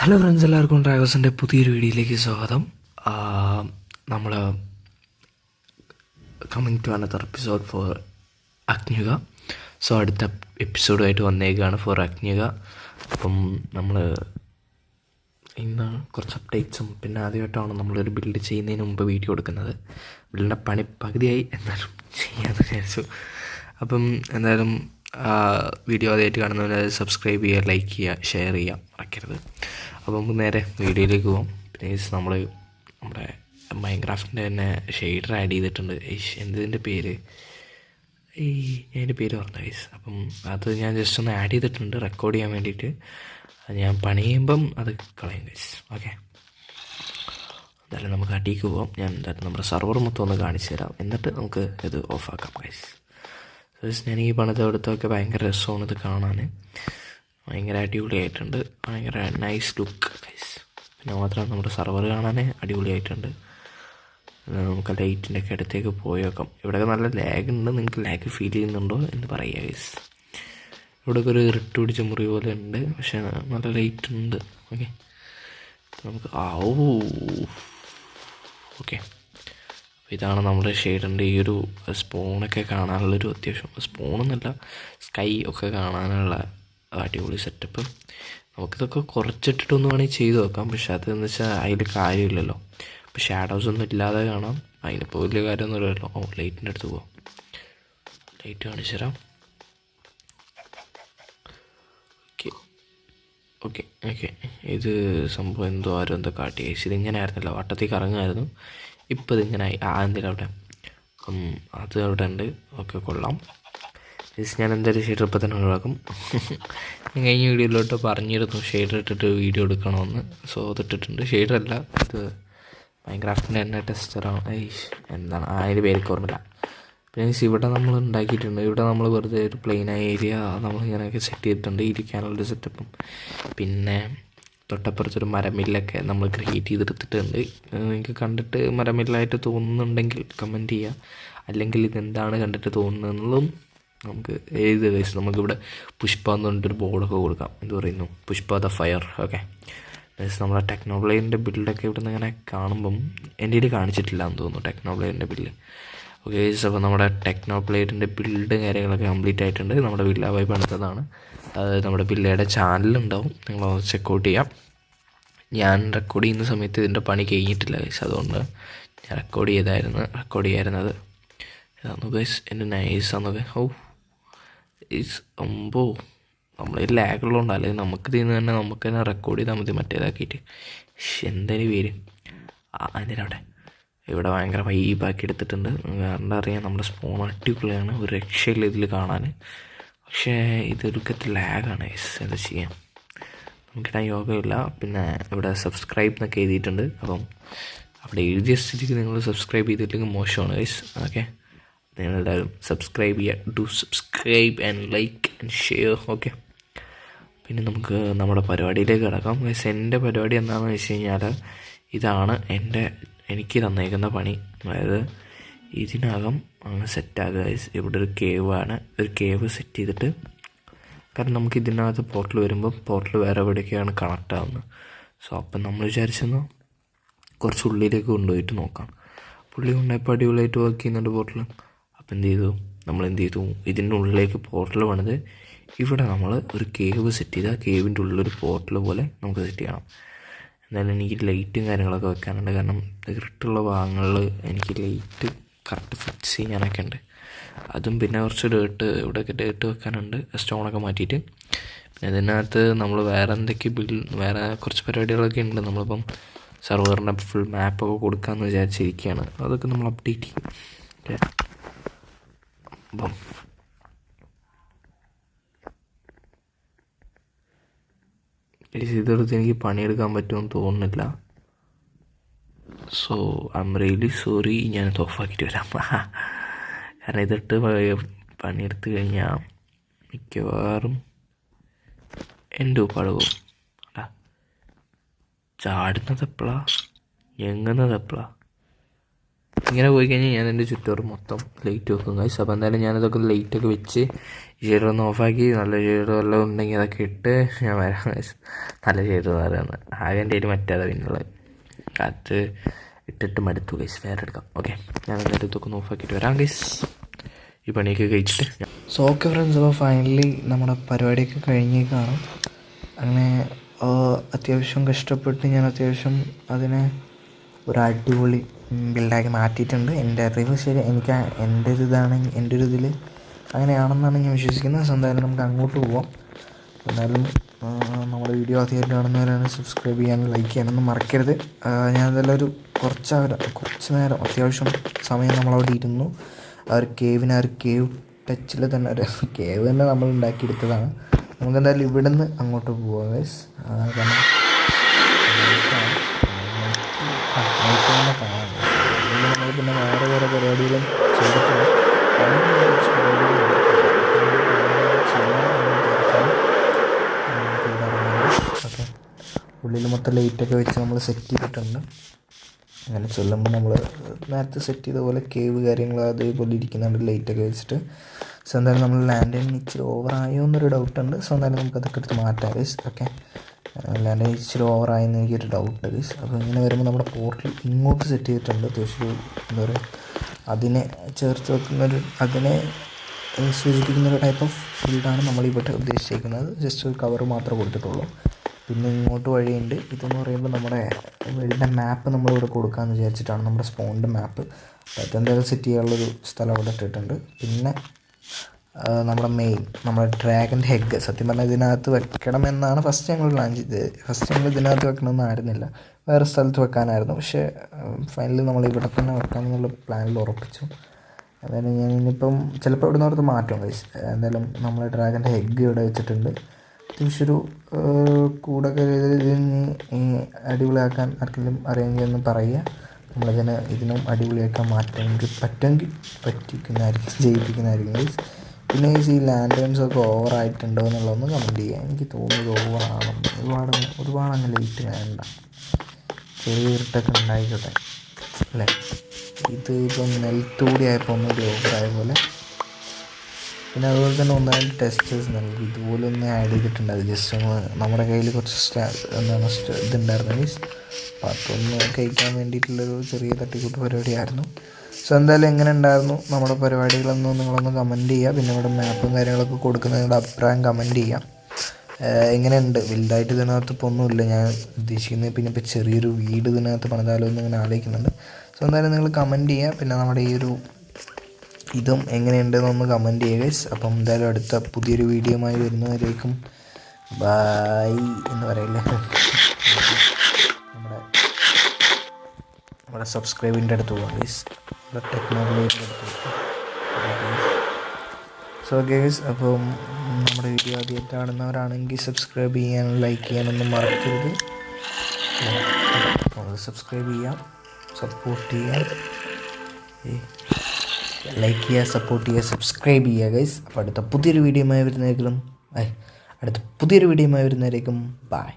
Hello friends, എല്ലാവർക്കും ഡ്രാഗോസിൻ്റെ പുതിയൊരു വീഡിയോയിലേക്ക് സ്വാഗതം. നമ്മൾ coming to another episode for Agnika. So അടുത്ത എപ്പിസോഡുമായിട്ട് വന്നേക്കാണ് ഫോർ അഗ്നിക. അപ്പം നമ്മൾ ഇന്ന് കുറച്ച് അപ്ഡേറ്റ്സും പിന്നെ ആദ്യമായിട്ടാണ് നമ്മളൊരു ബിൽഡ് ചെയ്യുന്നതിന് മുമ്പ് വീഡിയോ കൊടുക്കുന്നത്. ബിൽഡിൻ്റെ പണി പകുതിയായി, എന്നാലും ചെയ്യാമെന്ന് വിചാരിച്ചു. അപ്പം എന്തായാലും വീഡിയോ ആദ്യമായിട്ട് കാണുന്നവരെ സബ്സ്ക്രൈബ് ചെയ്യുക, ലൈക്ക് ചെയ്യുക, ഷെയർ ചെയ്യുക മറക്കരുത്. അപ്പോൾ നമുക്ക് നേരെ വീഡിയോയിലേക്ക് പോകാം. പിന്നെ നമ്മുടെ മൈൻക്രാഫ്റ്റിൻ്റെ തന്നെ ഷെയ്ഡർ ആഡ് ചെയ്തിട്ടുണ്ട്. എന്തിൻ്റെ പേര് എൻ്റെ പേര് പറഞ്ഞു ഗൈസ്. അപ്പം അത് ഞാൻ ജസ്റ്റ് ഒന്ന് ആഡ് ചെയ്തിട്ടുണ്ട് റെക്കോർഡ് ചെയ്യാൻ വേണ്ടിയിട്ട്. അത് ഞാൻ പണി ചെയ്യുമ്പം അത് കളയും ഗൈസ്. ഓക്കെ, എന്തായാലും നമുക്ക് അടിക്ക് പോകാം. ഞാൻ എന്തായാലും നമ്മുടെ സർവർ മൊത്തം ഒന്ന് കാണിച്ചു തരാം, എന്നിട്ട് നമുക്ക് ഇത് ഓഫാക്കാം ഗൈസ്. ഞാൻ ഈ പണിതെടുത്തൊക്കെ ഭയങ്കര രസമാണ് ഇത് കാണാൻ. ഭയങ്കര അടിപൊളിയായിട്ടുണ്ട്, ഭയങ്കര നൈസ് ലുക്ക് ഗൈസ്. പിന്നെ മാത്രമല്ല നമ്മുടെ സർവർ കാണാൻ അടിപൊളിയായിട്ടുണ്ട്. നമുക്ക് ലൈറ്റിൻ്റെ ഒക്കെ അടുത്തേക്ക് പോയി നോക്കാം. ഇവിടെയൊക്കെ നല്ല ലാഗ് ഉണ്ട്. നിങ്ങൾക്ക് ലാഗ് ഫീൽ ചെയ്യുന്നുണ്ടോ എന്ന് പറയുക ഗൈസ്. ഇവിടെയൊക്കെ ഒരു ഇരുട്ട് പിടിച്ച മുറി പോലെ ഉണ്ട്, പക്ഷേ നല്ല ലൈറ്റ് ഉണ്ട്. ഓക്കെ, നമുക്ക് ഓക്കെ, ഇതാണ് നമ്മുടെ ഷെയ്ഡിൻ്റെ ഈ ഒരു സ്പോണൊക്കെ കാണാനുള്ളൊരു അത്യാവശ്യം, സ്പോണൊന്നുമല്ല സ്കൈ ഒക്കെ കാണാനുള്ള അടിപൊളി സെറ്റപ്പ്. നമുക്കിതൊക്കെ കുറച്ചിട്ടിട്ടൊന്നും വേണമെങ്കിൽ ചെയ്ത് നോക്കാം, പക്ഷെ അതെന്ന് വെച്ചാൽ അതിൽ കാര്യമില്ലല്ലോ. ഇപ്പോൾ ഷാഡോസ് ഒന്നും ഇല്ലാതെ കാണാം, അതിനിപ്പോൾ വലിയ കാര്യമൊന്നും ഇല്ലല്ലോ. ലൈറ്റിൻ്റെ അടുത്ത് പോവാം, ലൈറ്റ് കാണിച്ചു തരാം. ഓക്കെ ഓക്കെ ഓക്കെ, ഇത് സംഭവം എന്തോ ആരും എന്തോ കാട്ടി കഴിച്ചു. ഇതിങ്ങനെ ആയിരുന്നല്ലോ, വട്ടത്തിൽ കറങ്ങായിരുന്നു. ഇപ്പോൾ ഇതിങ്ങനെ എന്തിനാ അവിടെ, അത് അവിടെ ഉണ്ട്. ഓക്കെ, കൊള്ളാം. ഞാൻ എന്തായാലും ഷെയ്ഡർ ഇപ്പം തന്നെ ഒഴിവാക്കും. ഞാൻ കഴിഞ്ഞ വീഡിയോയിലോട്ട് പറഞ്ഞിരുന്നു ഷെയ്ഡർ ഇട്ടിട്ട് വീഡിയോ എടുക്കണമെന്ന്. സോ അതിട്ടിട്ടുണ്ട്. ഷെയ്ഡറല്ല, ഇത് മൈൻക്രാഫ്റ്റിൻ്റെ തന്നെ ടെസ്റ്ററാണ്. എന്താണ് അതിൻ്റെ പേരൊക്കെ ഓർമ്മയില്ല. പിന്നെ ഇവിടെ നമ്മൾ ഉണ്ടാക്കിയിട്ടുണ്ട്. ഇവിടെ നമ്മൾ വെറുതെ ഒരു പ്ലെയിനായ ഏരിയ നമ്മളിങ്ങനെയൊക്കെ സെറ്റ് ചെയ്തിട്ടുണ്ട് ഇരിക്കാനുള്ളൊരു സെറ്റപ്പും. പിന്നെ തൊട്ടപ്പുറത്തൊരു മരമില്ലൊക്കെ നമ്മൾ ക്രിയേറ്റ് ചെയ്തെടുത്തിട്ടുണ്ട്. നിങ്ങൾക്ക് കണ്ടിട്ട് മരമില്ലായിട്ട് തോന്നുന്നുണ്ടെങ്കിൽ കമൻറ്റ് ചെയ്യുക, അല്ലെങ്കിൽ ഇതെന്താണ് കണ്ടിട്ട് തോന്നുന്നതെന്നുള്ളതും നമുക്ക് എഴുതി കഴിച്ച് നമുക്കിവിടെ പുഷ്പ എന്ന് പറഞ്ഞിട്ടൊരു ബോർഡൊക്കെ കൊടുക്കാം. എന്ത് പറയുന്നു, പുഷ്പ ദ ഫയർ. ഓക്കെ, നമ്മളെ ടെക്നോബ്ലേഡിൻ്റെ ബിൽഡൊക്കെ ഇവിടെ നിന്ന് ഇങ്ങനെ കാണുമ്പം എൻ്റെ കയ്യിൽ കാണിച്ചിട്ടില്ല എന്ന് തോന്നുന്നു ടെക്നോബ്ലേഡിൻ്റെ ബില്ല്. ഓക്കെ, അപ്പോൾ നമ്മുടെ ടെക്നോബ്ലേഡിൻ്റെ ബിൽഡ് കാര്യങ്ങളൊക്കെ കംപ്ലീറ്റ് ആയിട്ടുണ്ട്. നമ്മുടെ വില്ല വൈബ് പണിതതാണ്. അത് നമ്മുടെ ബില്ലയുടെ ചാനലുണ്ടാവും, നിങ്ങൾ ചെക്കൗട്ട് ചെയ്യാം. ഞാൻ റെക്കോർഡ് ചെയ്യുന്ന സമയത്ത് ഇതിൻ്റെ പണി കഴിഞ്ഞിട്ടില്ല ഗൈസ്, അതുകൊണ്ട് ഞാൻ റെക്കോർഡ് ചെയ്യായിരുന്നത് ഇതാന്നു ഗൈസ്. എൻ്റെ നൈസാന്നൊക്കെ നമ്മളൊരു ലാഗുള്ളതുകൊണ്ട്, അല്ലെങ്കിൽ നമുക്ക് ചെയ്യുന്നത് തന്നെ നമുക്ക് തന്നെ റെക്കോർഡ് ചെയ്താൽ മതി മറ്റേതാക്കിയിട്ട്. എന്തിന് പേര് അതിനവിടെ ഇവിടെ ഭയങ്കര വൈബാക്കി എടുത്തിട്ടുണ്ട്. കാരണം അറിയാം നമ്മുടെ സ്പോൺ അടിപൊളിയാണ്, ഒരു രക്ഷയില്ല ഇതിൽ കാണാൻ. പക്ഷേ ഇതൊരുക്കത്തിൽ ലാഗാണ് ഗൈസ്, എന്താ ചെയ്യാം, നമുക്കിടാൻ യോഗമില്ല. പിന്നെ ഇവിടെ സബ്സ്ക്രൈബ് എന്നൊക്കെ എഴുതിയിട്ടുണ്ട്. അപ്പം അവിടെ എഴുതിയ സ്ഥിതിക്ക് നിങ്ങൾ സബ്സ്ക്രൈബ് ചെയ്തില്ലെങ്കിൽ മോശമാണ് ഗൈസ്. ഓക്കെ, നിങ്ങളെല്ലാവരും സബ്സ്ക്രൈബ് ചെയ്യുക. Do subscribe and like and share. Okay, പിന്നെ നമുക്ക് നമ്മുടെ പരിപാടിയിലേക്ക് കിടക്കാം ഗൈസ്. എൻ്റെ പരിപാടി എന്താണെന്ന് വെച്ച് കഴിഞ്ഞാൽ ഇതാണ് എനിക്ക് തന്നേക്കുന്ന പണി. അതായത് ഇതിനകം അങ്ങ് സെറ്റാകുക ഗൈസ്. ഇവിടെ ഒരു കേവാണ്, ഒരു കേവ് സെറ്റ് ചെയ്തിട്ട്, കാരണം നമുക്ക് ഇതിനകത്ത് പോർട്ടൽ വരുമ്പോൾ പോർട്ടൽ വേറെ എവിടെയൊക്കെയാണ് കണക്റ്റ് ആവുന്നത്. സോ അപ്പം നമ്മൾ വിചാരിച്ചെന്ന് കുറച്ച് ഉള്ളിലേക്ക് കൊണ്ടുപോയിട്ട് നോക്കാം. പുള്ളി കൊണ്ടുപോയപ്പോൾ അടിപൊളിയായിട്ട് വർക്ക് ചെയ്യുന്നുണ്ട് പോർട്ടൽ. അപ്പം നമ്മൾ എന്ത് ചെയ്തു, ഇതിൻ്റെ ഉള്ളിലേക്ക് പോർട്ടൽ പണിത് ഇവിടെ നമ്മൾ ഒരു കേവ് സെറ്റ് ചെയ്ത് ആ കേവിൻ്റെ ഉള്ളിലൊരു പോർട്ടൽ പോലെ നമുക്ക് സെറ്റ് ചെയ്യണം. എന്നാലും എനിക്ക് ലൈറ്റും കാര്യങ്ങളൊക്കെ വെക്കാനുണ്ട്, കാരണം ഇരുട്ടുള്ള ഭാഗങ്ങളിൽ എനിക്ക് ലൈറ്റ് കറക്റ്റ് ഫിക്സ് ചെയ്യാനൊക്കെ ഉണ്ട്. അതും പിന്നെ കുറച്ച് ഇവിടെയൊക്കെ ഡേട്ട് വെക്കാനുണ്ട്, സ്റ്റോണൊക്കെ മാറ്റിയിട്ട്. പിന്നെ ഇതിനകത്ത് നമ്മൾ വേറെ കുറച്ച് പരിപാടികളൊക്കെ ഉണ്ട്. നമ്മളിപ്പം സർവറിൻ്റെ ഫുൾ മാപ്പൊക്കെ കൊടുക്കാമെന്ന് വിചാരിച്ചിരിക്കുകയാണ്. അതൊക്കെ നമ്മൾ അപ്ഡേറ്റ് ചെയ്യും. ഓക്കെ, അപ്പം ഇതെടുത്ത് എനിക്ക് പണിയെടുക്കാൻ പറ്റുമെന്ന് തോന്നുന്നില്ല. So I am really sorry, ഞാനത് ഓഫാക്കിയിട്ട് വരാം. കാരണം ഇതിട്ട് പണിയെടുത്ത് കഴിഞ്ഞാൽ മിക്കവാറും എൻ്റെ ഉപ്പാട് പോകും. ചാടുന്നത് എപ്പോഴാണ്, ഞെങ്ങുന്നത് എപ്പോഴാണ്, ഇങ്ങനെ പോയി കഴിഞ്ഞാൽ ഞാൻ എൻ്റെ ചുറ്റോറ് മൊത്തം ലൈറ്റ് വെക്കും ഗൈസ്. അപ്പോൾ എന്തായാലും ഞാനതൊക്കെ ലൈറ്റൊക്കെ വെച്ച് ഷെയ്ഡർ ഒന്ന് ഓഫാക്കി നല്ല ഷെയ്ഡർ വല്ലതും ഉണ്ടെങ്കിൽ അതൊക്കെ ഇട്ട് ഞാൻ വരാം ഗൈസ്. നല്ല ഷെയ്ഡർ എന്ന് പറയുന്നത് ആകെ എൻ്റെ കയ്യിൽ മറ്റേതാണ് പിന്നുള്ളത്. അത് ഇട്ടിട്ട് മടുത്തു ഗൈസ്, വേറെ എടുക്കാം. ഓക്കെ, ഞാൻ എന്നിട്ട് ഇതൊക്കെ ഒന്ന് ഓഫാക്കിയിട്ട് വരാം ഗൈസ്, ഈ പണിയൊക്കെ കഴിച്ചിട്ട്. സോ ഓക്കെ ഫ്രണ്ട്സ്, അപ്പോൾ ഫൈനലി നമ്മുടെ പരിപാടിയൊക്കെ കഴിഞ്ഞേക്കാണ്. അങ്ങനെ അത്യാവശ്യം കഷ്ടപ്പെട്ട് ഞാൻ അത്യാവശ്യം അതിനെ ഒരു അടിപൊളി ബിൽഡാക്കി മാറ്റിയിട്ടുണ്ട്. എൻ്റെ അറിവ് ശരി, എനിക്ക് എൻ്റെ ഒരു ഇതാണെങ്കിൽ എൻ്റെ ഒരു ഇതിൽ അങ്ങനെയാണെന്നാണ് ഞാൻ വിശ്വസിക്കുന്നത്. സോ എന്തായാലും നമുക്ക് അങ്ങോട്ട് പോവാം. എന്തായാലും നമ്മുടെ വീഡിയോ ആദ്യമായിട്ട് കാണുന്നവരാണ് സബ്സ്ക്രൈബ് ചെയ്യാനും ലൈക്ക് ചെയ്യാനൊന്നും മറക്കരുത്. ഞാനതെല്ലാം ഒരു കുറച്ച് നേരം അത്യാവശ്യം സമയം നമ്മളവിടെ ഇരുന്നു. ആ ഒരു കേവ് ടച്ചിൽ തന്നെ ഒരു കേവ് തന്നെ നമ്മൾ ഉണ്ടാക്കിയെടുത്തതാണ്. നമുക്കെന്തായാലും ഇവിടെ നിന്ന് അങ്ങോട്ട് പോവാം ഗൈസ്. കാരണം കാണാം. നമ്മൾ പിന്നെ വേറെ പരിപാടികളും ചെയ്തിട്ടുണ്ട്. ഓക്കെ, ഉള്ളിൽ മൊത്തം ലൈറ്റൊക്കെ വെച്ച് നമ്മൾ സെറ്റ് ചെയ്തിട്ടുണ്ട്. അങ്ങനെ ചെല്ലുമ്പോൾ നമ്മൾ നേരത്തെ സെറ്റ് ചെയ്ത പോലെ കേവ് കാര്യങ്ങൾ അതേപോലെ ഇരിക്കുന്നുണ്ട് ലൈറ്റൊക്കെ വെച്ചിട്ട്. സോ എന്തായാലും നമ്മൾ ലാൻഡ് ചെയ്യുന്ന ഇച്ചിരി ഓവറായോ എന്നൊരു ഡൗട്ടുണ്ട്. സോ എന്തായാലും നമുക്കതൊക്കെ എടുത്ത് മാറ്റാം ഗൈസ്. ഓക്കെ, ലാൻഡ് ചെയ്യുന്ന ഇച്ചിരി ഓവറായെന്ന് എനിക്കൊരു ഡൗട്ട് ഗൈസ്. അപ്പോൾ ഇങ്ങനെ വരുമ്പോൾ നമ്മുടെ പോർട്ടൽ ഇങ്ങോട്ട് സെറ്റ് ചെയ്തിട്ടുണ്ട്. അത്യാവശ്യം എന്താ പറയുക, അതിനെ ചേർത്ത് വെക്കുന്നൊരു, അതിനെ സൂചിപ്പിക്കുന്നൊരു ടൈപ്പ് ഓഫ് ബിൽഡാണ് നമ്മളിവിടെ ഉദ്ദേശിച്ചിരിക്കുന്നത്. ജസ്റ്റ് ഒരു കവർ മാത്രമേ കൊടുത്തിട്ടുള്ളൂ. പിന്നെ ഇങ്ങോട്ട് വഴിയുണ്ട്. ഇതെന്ന് പറയുമ്പോൾ നമ്മുടെ വീടിൻ്റെ മാപ്പ് നമ്മളിവിടെ കൊടുക്കാമെന്ന് വിചാരിച്ചിട്ടാണ്, നമ്മുടെ സ്പോണിൻ്റെ മാപ്പ്. അപ്പോൾ അതെന്തായാലും സെറ്റ് ചെയ്യാനുള്ളൊരു സ്ഥലം അവിടെ ഇട്ടിട്ടുണ്ട്. പിന്നെ നമ്മുടെ ഡ്രാഗൻ്റെ ഹെഗ് സത്യം പറഞ്ഞാൽ ഇതിനകത്ത് വെക്കണമെന്നാണ് ഫസ്റ്റ് ഞങ്ങൾ പ്ലാൻ ചെയ്തത്. ഫസ്റ്റ് ഞങ്ങൾ ഇതിനകത്ത് വെക്കണമെന്നായിരുന്നില്ല, വേറെ സ്ഥലത്ത് വെക്കാനായിരുന്നു. പക്ഷേ ഫൈനലി നമ്മൾ ഇവിടെ തന്നെ വെക്കാമെന്നുള്ള പ്ലാനിൽ ഉറപ്പിച്ചു. അതായത് ഞാൻ ഇനിയിപ്പം ചിലപ്പോൾ ഇവിടെ നിന്ന് മാറ്റും ഗൈസ്. എന്തായാലും നമ്മൾ ഡ്രാഗൻ്റെ ഹെഗ് ഇവിടെ വെച്ചിട്ടുണ്ട്. അത്യാവശ്യം ഒരു കൂടൊക്കെ ഇതിന് അടിപൊളിയാക്കാൻ ആർക്കെങ്കിലും അറിയാമെങ്കിൽ പറയുക. ഇതിനും അടിപൊളിയാക്കാൻ മാറ്റുമെങ്കിൽ ചെയ്യിപ്പിക്കുന്നതായിരിക്കും ഗൈസ്. പിന്നെ ഈ ലാൻഡേൺസൊക്കെ ഓവറായിട്ടുണ്ടോ എന്നുള്ളതൊന്ന് കമൻറ്റ് ചെയ്യുക. എനിക്ക് തോന്നുന്നത് ഓവറാണെന്ന്. ഒരുപാട് അങ്ങ് ലൈറ്റ് വേണ്ട, ചെറിയ ഇരുട്ടൊക്കെ ഉണ്ടായിക്കോട്ടെ അല്ലേ. ഇത് ഇപ്പം നെൽത്തൂടി ആയപ്പോൾ ഒന്നൊരു ഓവറായ പോലെ. പിന്നെ അതുപോലെ തന്നെ ഒന്നായിട്ട് ടെസ്റ്റേഴ്സ് നൽകി ഇതുപോലെ ഒന്ന് ആഡ് ചെയ്തിട്ടുണ്ട്. അത് ജസ്റ്റ് ഒന്ന് നമ്മുടെ കയ്യിൽ കുറച്ച് ഇതുണ്ടായിരുന്നു മീൻസ്, അപ്പോൾ അതൊന്ന് കഴിക്കാൻ വേണ്ടിയിട്ടുള്ളൊരു ചെറിയ തട്ടിക്കൂട്ട് പരിപാടിയായിരുന്നു. സോ എന്തായാലും എങ്ങനെ ഉണ്ടായിരുന്നു നമ്മുടെ പരിപാടികളൊന്നും നിങ്ങളൊന്ന് കമൻറ്റ് ചെയ്യുക. പിന്നെ ഇവിടെ മാപ്പും കാര്യങ്ങളൊക്കെ കൊടുക്കുന്ന നിങ്ങളുടെ അഭിപ്രായം കമൻറ്റ് ചെയ്യാം. എങ്ങനെയുണ്ട് വലുതായിട്ട് ഇതിനകത്ത് ഇപ്പോൾ ഒന്നുമില്ല ഞാൻ ഉദ്ദേശിക്കുന്നത്. പിന്നെ ഇപ്പോൾ ചെറിയൊരു വീട് ഇതിനകത്ത് പണിതാലോ എന്ന് ഇങ്ങനെ ആലോചിക്കുന്നുണ്ട്. സോ എന്തായാലും നിങ്ങൾ കമൻറ്റ് ചെയ്യുക. പിന്നെ നമ്മുടെ ഈ ഒരു ഇതും എങ്ങനെയുണ്ടെന്നൊന്ന് കമൻറ്റ് ചെയ്യുക ഗൈസ്. അപ്പം എന്തായാലും അടുത്ത പുതിയൊരു വീഡിയോയുമായി വരുന്നവരേക്കും ബായ് എന്ന് പറയില്ലേ, നമ്മുടെ സബ്സ്ക്രൈബിൻ്റെ അടുത്ത് പോകാം ഗൈസ്, നമ്മുടെ ടെക്നോളജിയുടെ അടുത്ത് പോകാം. സോ ഗൈസ്, അപ്പം നമ്മുടെ വീഡിയോ ആദ്യമായിട്ട് കാണുന്നവരാണെങ്കിൽ സബ്സ്ക്രൈബ് ചെയ്യാനും ലൈക്ക് ചെയ്യാനൊന്നും മറക്കരുത്. സബ്സ്ക്രൈബ് ചെയ്യാം, സപ്പോർട്ട് ചെയ്യാം, ലൈക്ക് ചെയ്യുക, സപ്പോർട്ട് ചെയ്യുക, സബ്സ്ക്രൈബ് ചെയ്യുക ഗൈസ്. അപ്പോൾ അടുത്ത പുതിയൊരു വീഡിയോയുമായി വരുന്നവരേക്കും ബൈ.